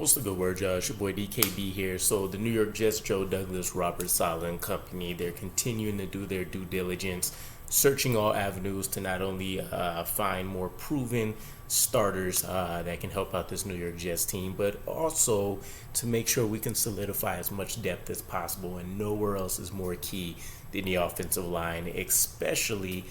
What's the good word, y'all? It's your boy DKB here. So the New York Jets, Joe Douglas, Robert Saleh and company, they're continuing to do their due diligence, searching all avenues to not only find more proven starters that can help out this New York Jets team, but also to make sure we can solidify as much depth as possible, and nowhere else is more key than the offensive line, especially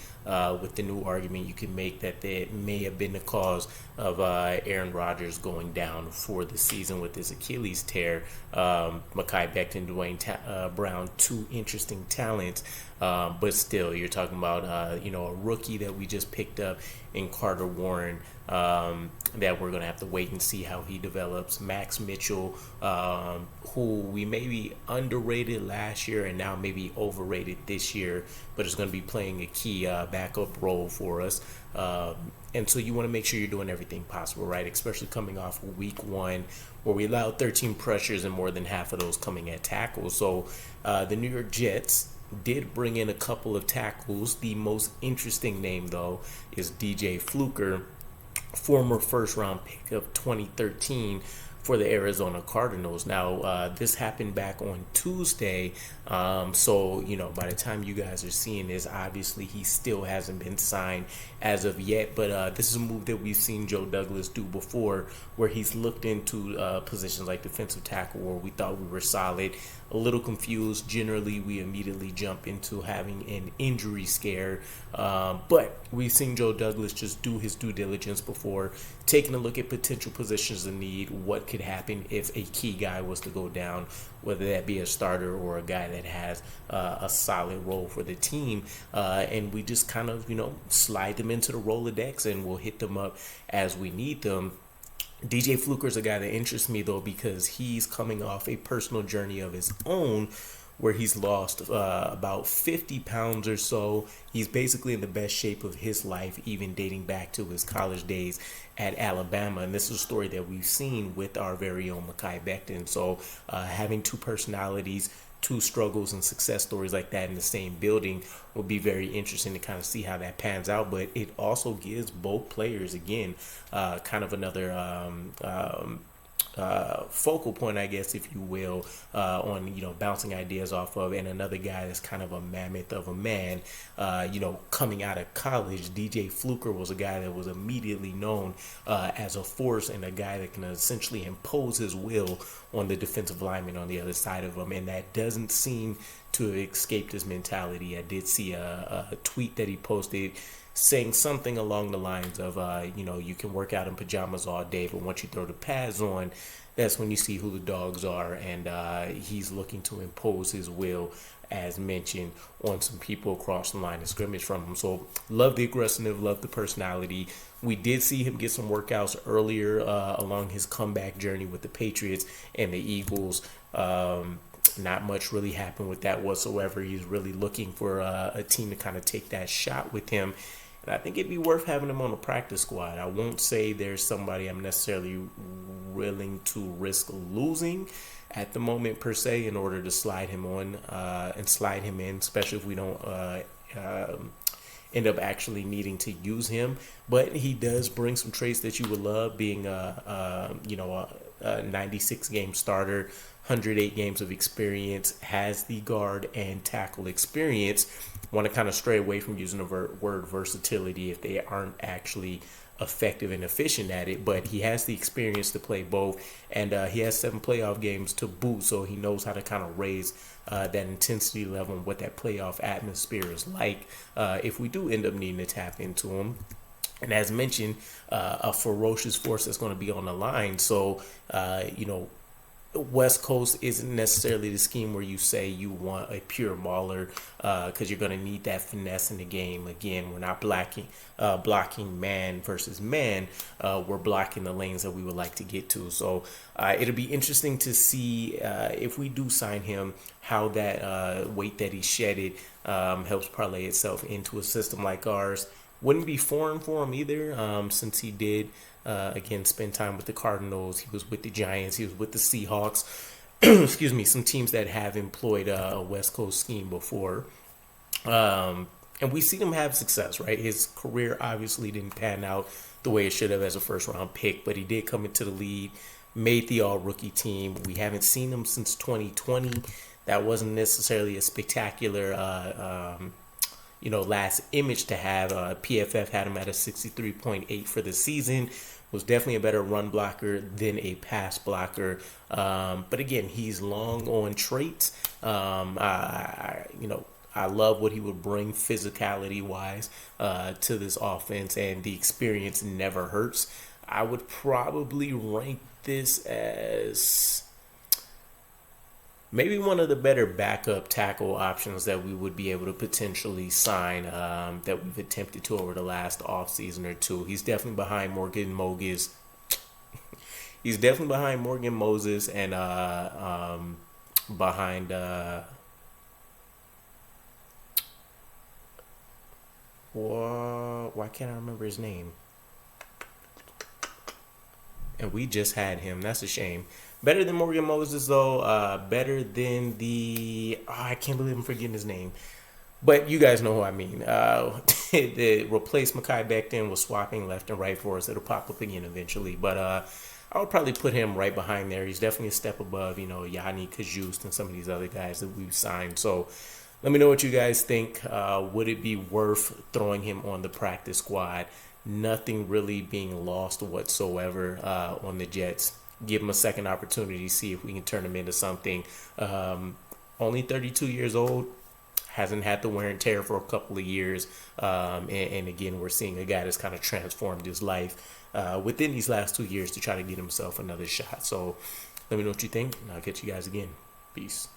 with the new argument you can make that they may have been the cause of Aaron Rodgers going down for the season with his Achilles tear. Mekhi Becton, Dwayne Brown, two interesting talents, but still, you're talking about a rookie that we just picked up in Carter Warren. That we're going to have to wait and see how he develops. Max Mitchell, who we maybe underrated last year and now maybe overrated this year, but is going to be playing a key backup role for us. And so you want to make sure you're doing everything possible, right? Especially coming off of week one, where we allowed 13 pressures and more than half of those coming at tackles. So the New York Jets did bring in a couple of tackles. The most interesting name, though, is DJ Fluker, former first-round pick of 2013 for the Arizona Cardinals. Now, this happened back on Tuesday, so, by the time you guys are seeing this, obviously he still hasn't been signed as of yet, but this is a move that we've seen Joe Douglas do before, where he's looked into positions like defensive tackle, where we thought we were solid, a little confused. Generally, we immediately jump into having an injury scare, but we've seen Joe Douglas just do his due diligence before, taking a look at potential positions of need, what could happen if a key guy was to go down, whether that be a starter or a guy that has a solid role for the team, and we just kind of, slide them into the Rolodex and we'll hit them up as we need them. DJ Fluker is a guy that interests me, though, because he's coming off a personal journey of his own where he's lost about 50 pounds or so. He's basically in the best shape of his life, even dating back to his college days at Alabama. And this is a story that we've seen with our very own Mekhi Becton. So having two personalities, two struggles and success stories like that in the same building will be very interesting to kind of see how that pans out. But it also gives both players, again, kind of another focal point, I guess, if you will, on, bouncing ideas off of, and another guy that's kind of a mammoth of a man, coming out of college. DJ Fluker was a guy that was immediately known as a force and a guy that can essentially impose his will on the defensive lineman on the other side of him, and that doesn't seem to have escaped his mentality. I did see a tweet that he posted saying something along the lines of, you can work out in pajamas all day, but once you throw the pads on, that's when you see who the dogs are. And he's looking to impose his will, as mentioned, on some people across the line of scrimmage from him. So love the aggressiveness, love the personality. We did see him get some workouts earlier along his comeback journey with the Patriots and the Eagles. Not much really happened with that whatsoever. He's really looking for a team to kind of take that shot with him. And I think it'd be worth having him on the practice squad. I won't say there's somebody I'm necessarily willing to risk losing at the moment per se in order to slide him on and slide him in, especially if we don't end up actually needing to use him. But he does bring some traits that you would love, being a 96 game starter, 108 games of experience, has the guard and tackle experience. Want to kind of stray away from using the word versatility if they aren't actually effective and efficient at it, but he has the experience to play both, and he has 7 playoff games to boot, so he knows how to kind of raise that intensity level and what that playoff atmosphere is like if we do end up needing to tap into him. And as mentioned, a ferocious force that's going to be on the line. So, West Coast isn't necessarily the scheme where you say you want a pure mauler, because you're going to need that finesse in the game. Again, we're not blocking man versus man. We're blocking the lanes that we would like to get to. So it'll be interesting to see if we do sign him, how that weight that he shedded helps parlay itself into a system like ours. Wouldn't be foreign for him either, since he did, again, spend time with the Cardinals. He was with the Giants. He was with the Seahawks. Excuse me, some teams that have employed a West Coast scheme before. And we see him have success, right? His career obviously didn't pan out the way it should have as a first-round pick, but he did come into the league, made the all-rookie team. We haven't seen him since 2020. That wasn't necessarily a spectacular, last image to have. PFF had him at a 63.8 for the season. Was definitely a better run blocker than a pass blocker. But again, he's long on traits. I love what he would bring physicality wise to this offense, and the experience never hurts. I would probably rank this as maybe one of the better backup tackle options that we would be able to potentially sign that we've attempted to over the last offseason or two. He's definitely behind Morgan Moses. He's definitely behind Morgan Moses and behind why can't I remember his name? And we just had him. That's a shame. Better than Morgan Moses, though. Better than I can't believe I'm forgetting his name. But you guys know who I mean. The replace Mekhi Becton was swapping left and right for us. It'll pop up again eventually. But I would probably put him right behind there. He's definitely a step above, Yanni Kajust and some of these other guys that we've signed. So let me know what you guys think. Would it be worth throwing him on the practice squad? Nothing really being lost whatsoever on the Jets. Give him a second opportunity, see if we can turn him into something. Only 32 years old, hasn't had the wear and tear for a couple of years. And again, we're seeing a guy that's kind of transformed his life within these last 2 years to try to get himself another shot. So let me know what you think, and I'll catch you guys again. Peace.